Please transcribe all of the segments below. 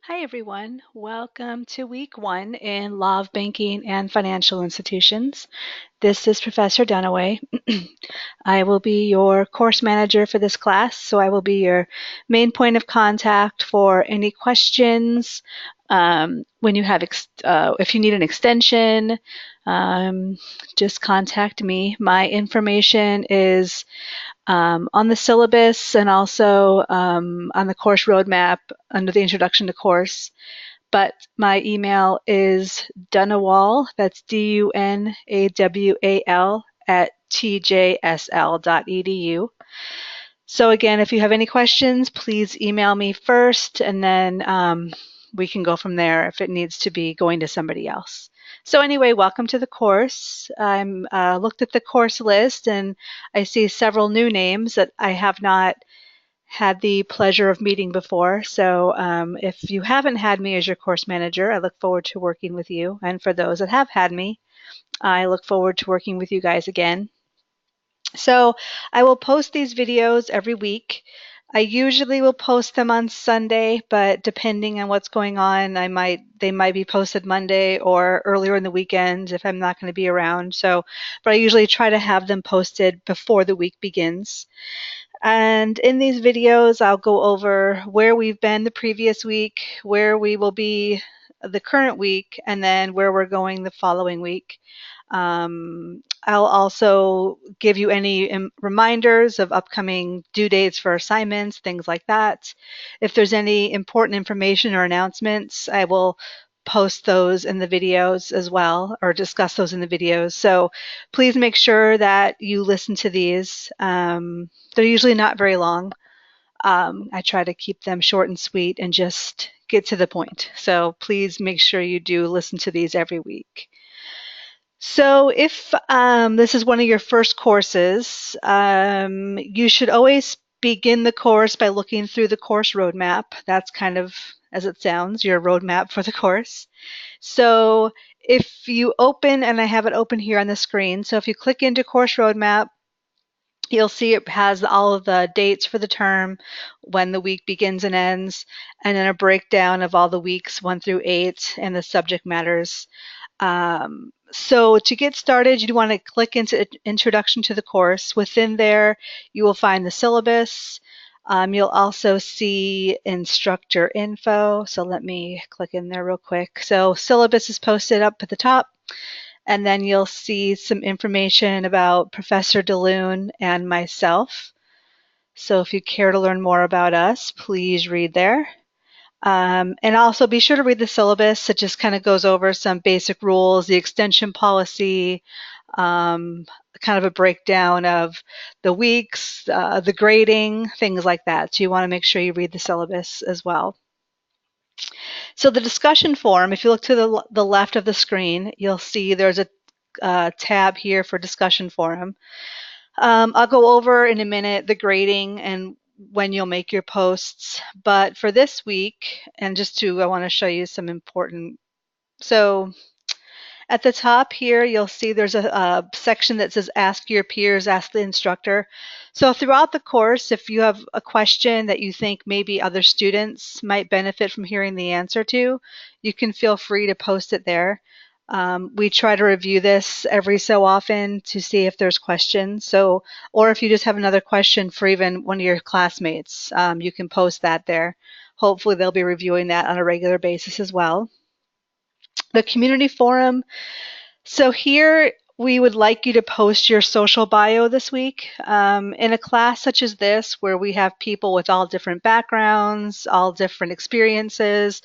Hi, everyone. Welcome to week one in Law of Banking and Financial Institutions. This is Professor Dunaway. I will be your course manager for this class, so I will be your main point of contact for any questions. When you have, if you need an extension, um, just contact me. My information is on the syllabus and also on the course roadmap under the introduction to course. But my email is Dunawal, that's Dunawal at tjsl.edu. So again, if you have any questions, please email me first, and then we can go from there if it needs to be going to somebody else. So anyway, welcome to the course. I'm looked at the course list, and I see several new names that I have not had the pleasure of meeting before. So if you haven't had me as your course manager, I look forward to working with you. And for those that have had me, I look forward to working with you guys again. So I will post these videos every week. I usually will post them on Sunday, but depending on what's going on, they might be posted Monday or earlier in the weekend if I'm not going to be around. But I usually try to have them posted before the week begins. And in these videos, I'll go over where we've been the previous week, where we will be the current week, and then where we're going the following week. I'll also give you any reminders of upcoming due dates for assignments, things like that. If there's any important information or announcements, I will post those in the videos as well, or discuss those in the videos. So please make sure that you listen to these. They're usually not very long. I try to keep them short and sweet and just get to the point. So please make sure you do listen to these every week. So if this is one of your first courses, you should always begin the course by looking through the course roadmap. That's kind of, as it sounds, your roadmap for the course. So if you open, and I have it open here on the screen, so if you click into course roadmap, you'll see it has all of the dates for the term, when the week begins and ends, and then a breakdown of all the weeks 1 through 8 and the subject matters. So to get started, you want to click into Introduction to the course. Within there, you will find the syllabus. You'll also see instructor info. So let me click in there real quick. So syllabus is posted up at the top, and then you'll see some information about Professor DeLune and myself. So if you care to learn more about us, please read there. And also be sure to read the syllabus. It just kind of goes over some basic rules, the extension policy, kind of a breakdown of the weeks, the grading, things like that. So you want to make sure you read the syllabus as well. So the discussion forum, if you look to the left of the screen, you'll see there's a tab here for discussion forum. I'll go over in a minute the grading and when you'll make your posts. But for this week, and I want to show you some important. So at the top here, you'll see there's a section that says Ask Your Peers, Ask the Instructor. So throughout the course, if you have a question that you think maybe other students might benefit from hearing the answer to, you can feel free to post it there. We try to review this every so often to see if there's questions. Or if you just have another question for even one of your classmates, you can post that there. Hopefully they'll be reviewing that on a regular basis as well. The community forum. So here we would like you to post your social bio this week. In a class such as this, where we have people with all different backgrounds, all different experiences,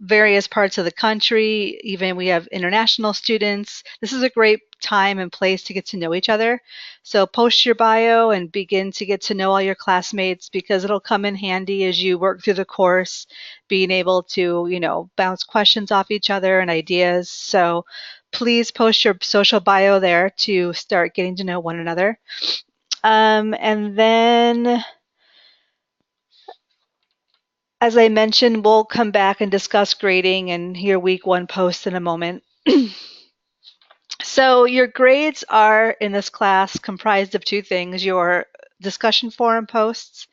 various parts of the country, even we have international students. This is a great time and place to get to know each other. So post your bio and begin to get to know all your classmates, because it'll come in handy as you work through the course, being able to, bounce questions off each other and ideas. So please post your social bio there to start getting to know one another. And then, as I mentioned, we'll come back and discuss grading and your week one post in a moment. So your grades are in this class comprised of two things: your discussion forum posts,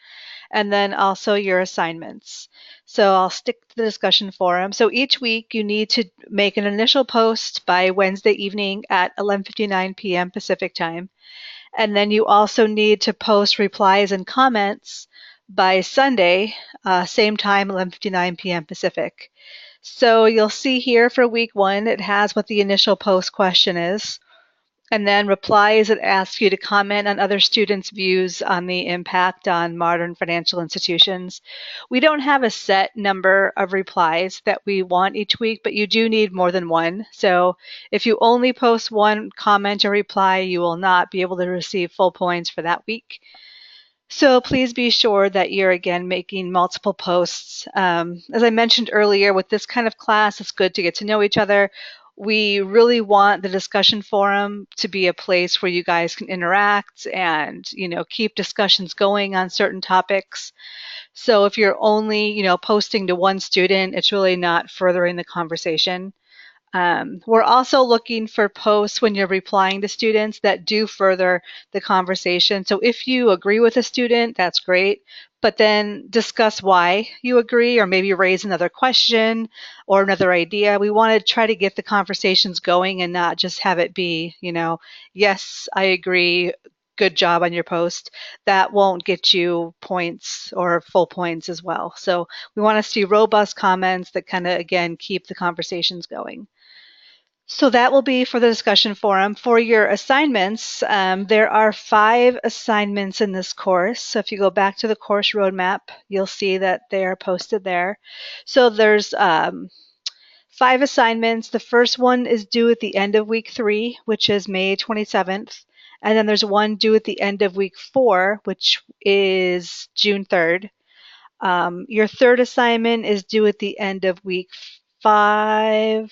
and then also your assignments. So I'll stick to the discussion forum. So each week you need to make an initial post by Wednesday evening at 11:59 p.m. Pacific time. And then you also need to post replies and comments by Sunday, same time, 11:59 p.m. Pacific. So you'll see here for week one, it has what the initial post question is. And then replies, it asks you to comment on other students' views on the impact on modern financial institutions. We don't have a set number of replies that we want each week, but you do need more than one. So if you only post one comment or reply, you will not be able to receive full points for that week. So please be sure that you're, again, making multiple posts. As I mentioned earlier, with this kind of class, it's good to get to know each other. We really want the discussion forum to be a place where you guys can interact and, keep discussions going on certain topics. So if you're only, posting to one student, it's really not furthering the conversation. We're also looking for posts when you're replying to students that do further the conversation. So if you agree with a student, that's great, but then discuss why you agree, or maybe raise another question or another idea. We want to try to get the conversations going and not just have it be, yes, I agree, good job on your post. That won't get you points or full points as well. So we want to see robust comments that kind of, again, keep the conversations going. So that will be for the discussion forum. For your assignments, there are 5 assignments in this course. So if you go back to the course roadmap, you'll see that they are posted there. So there's 5 assignments. The first one is due at the end of week 3, which is May 27th. And then there's one due at the end of week 4, which is June 3rd. Your third assignment is due at the end of week 5.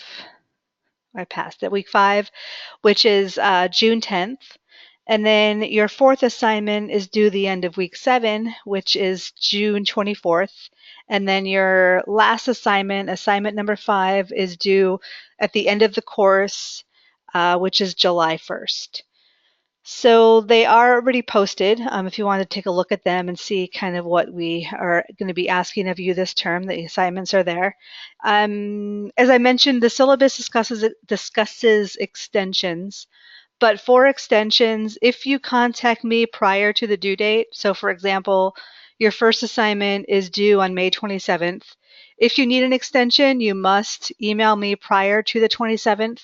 I passed it, week 5, which is June 10th. And then your fourth assignment is due the end of week 7, which is June 24th. And then your last assignment, assignment number 5, is due at the end of the course, which is July 1st. So they are already posted. If you want to take a look at them and see kind of what we are going to be asking of you this term, the assignments are there. As I mentioned, the syllabus discusses extensions. But for extensions, if you contact me prior to the due date, so for example, your first assignment is due on May 27th. If you need an extension, you must email me prior to the 27th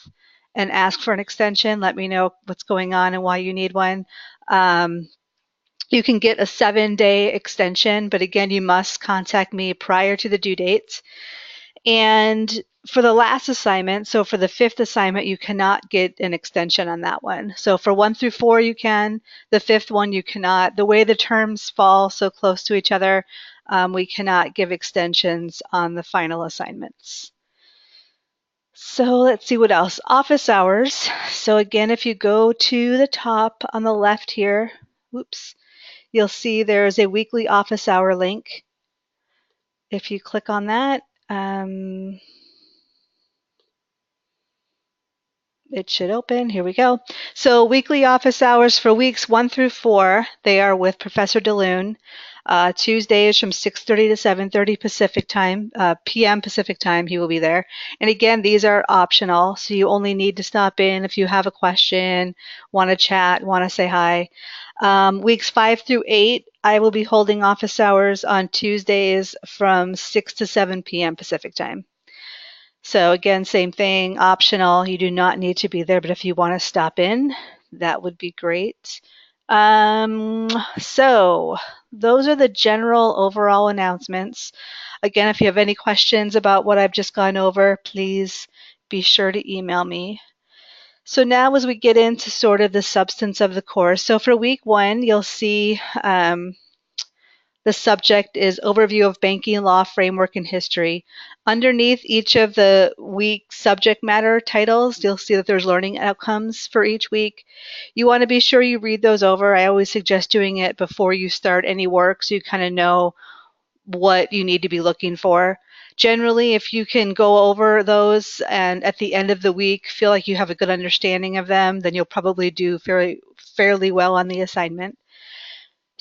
and ask for an extension. Let me know what's going on and why you need one. You can get a 7-day extension, but again, you must contact me prior to the due dates. And for the last assignment, so for the 5th assignment, you cannot get an extension on that one. So for 1 through 4, you can. The 5th one, you cannot. The way the terms fall so close to each other, we cannot give extensions on the final assignments. So let's see what else. Office hours. So again, if you go to the top on the left here, you'll see there's a weekly office hour link. If you click on that, it should open. Here we go. So weekly office hours for weeks 1 through 4, they are with Professor DeLune. Tuesdays from 6:30 to 7:30 Pacific time, p.m. Pacific time, he will be there. And again, these are optional, so you only need to stop in if you have a question, want to chat, want to say hi. Weeks 5 through 8, I will be holding office hours on Tuesdays from 6 to 7 p.m. Pacific time. So again, same thing, optional. You do not need to be there, but if you want to stop in, that would be great. So those are the general overall announcements. Again, if you have any questions about what I've just gone over, please be sure to email me. So now as we get into sort of the substance of the course, so for week 1, you'll see the subject is Overview of Banking Law Framework and History. Underneath each of the week subject matter titles, you'll see that there's learning outcomes for each week. You want to be sure you read those over. I always suggest doing it before you start any work so you kind of know what you need to be looking for. Generally, if you can go over those and at the end of the week feel like you have a good understanding of them, then you'll probably do fairly well on the assignment.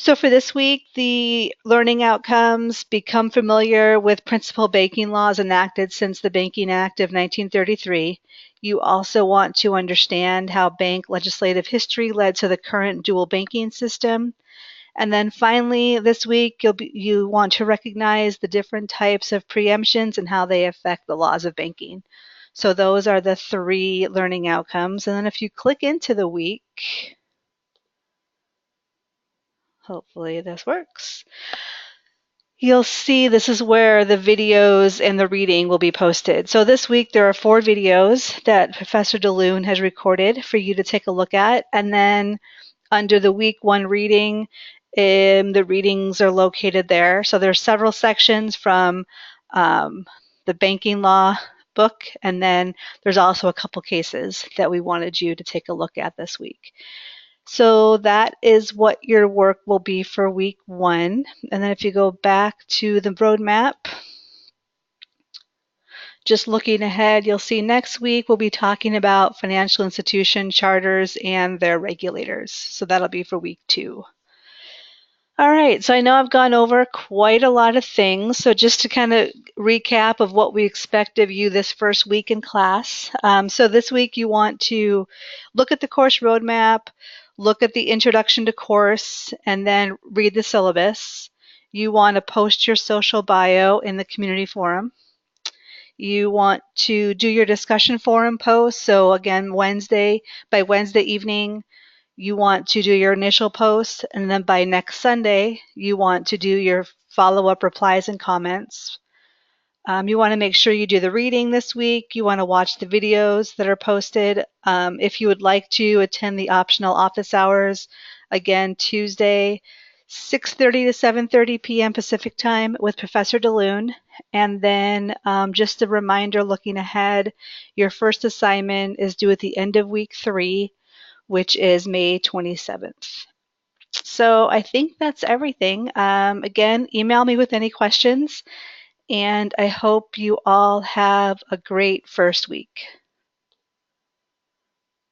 So for this week, the learning outcomes: become familiar with principal banking laws enacted since the Banking Act of 1933. You also want to understand how bank legislative history led to the current dual banking system. And then finally, this week, you want to recognize the different types of preemptions and how they affect the laws of banking. So those are the 3 learning outcomes. And then if you click into the week, hopefully this works, you'll see this is where the videos and the reading will be posted. So this week there are 4 videos that Professor DeLune has recorded for you to take a look at. And then under the week 1 reading, the readings are located there. So there's several sections from the banking law book, and then there's also a couple cases that we wanted you to take a look at this week. So that is what your work will be for week 1. And then if you go back to the roadmap, just looking ahead, you'll see next week we'll be talking about financial institution charters and their regulators. So that'll be for week 2. All right, so I know I've gone over quite a lot of things. So just to kind of recap of what we expect of you this first week in class. So this week you want to look at the course roadmap, look at the introduction to course, and then read the syllabus. You want to post your social bio in the community forum. You want to do your discussion forum post. So again, by Wednesday evening, you want to do your initial post, and then by next Sunday, you want to do your follow-up replies and comments. You want to make sure you do the reading this week. You want to watch the videos that are posted. If you would like to attend the optional office hours, again, Tuesday, 6:30 to 7:30 p.m. Pacific time with Professor DeLune. And then just a reminder looking ahead, your first assignment is due at the end of week 3, which is May 27th. So I think that's everything. Again, email me with any questions, and I hope you all have a great first week.